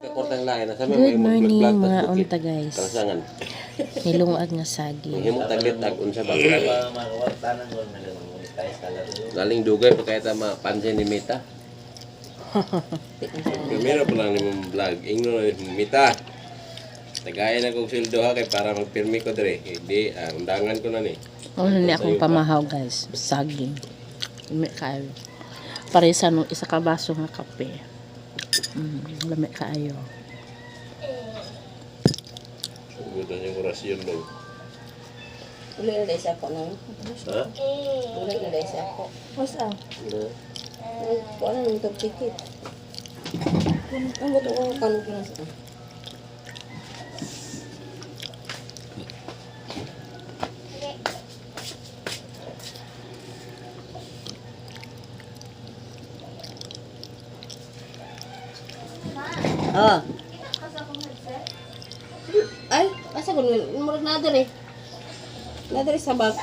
Good morning mga unta guys. Kalasangan. Nilungag nga saging. Himong taglit unsa ba? Galing dugay pa kaya ta mapansin ni Mita. Kamera pa lang ni mong vlog. Ingno Mita. Tagayan na kong sildo ha kay para magpirmi ko dire. Hindi, undangan ko na ni. Ano ni akong pamahaw guys. Saging. Lami kaayo. Paresa nung isa ka baso nga kape. Lami kaayo. Gusto niya orasyon daw. Uli na dahil siya po nang. Ha? Uli na dahil siya po. What's up? Kung ano nang itong tikit. Ang bato ko kanong pinasa. Ah. Ay, asa ko murag na dere. Na dere sa bag.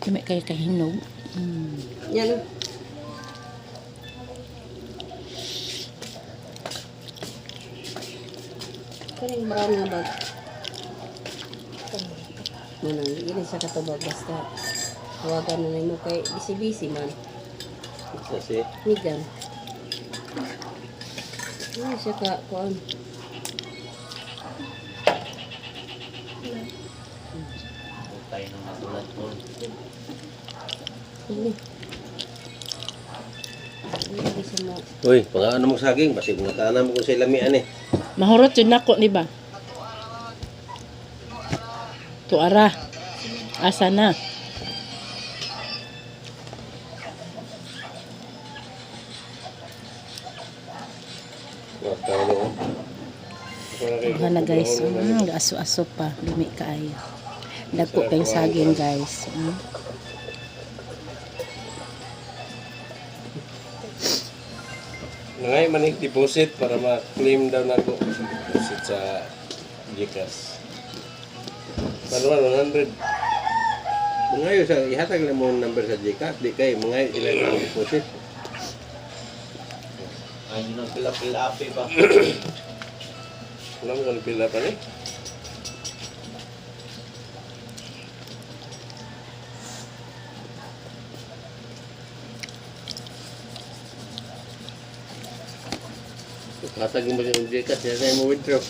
Lami kayo kahinog. Yan. Kaning brown nga bag. Manang ini sa katubag basta tawagan na nimo kay busy man. Kasi Migan. Ano siya ka kuan? tayo nang matulad ko. Ini. Ini bisa mo. Uy, pangaano mong saging? Basi mga tanam ko sa lamian eh. Mahurot yun nako ni ba? Tuara. Asa na? Hala guys, aso-aso pa, lumi kaayo. Dagko kayong saging guys. Ngay manig deposit para ma-claim daw na ko. Deposit sa Gcash. Paano 100? Mga sa ihatag lang mo number sa Gcash, di kay mga sila ang deposit. Ay, yun ang pila-pila api ba? Wala mo kung pila pa ni. Hatag mo sa Gcash, yan mo withdraw.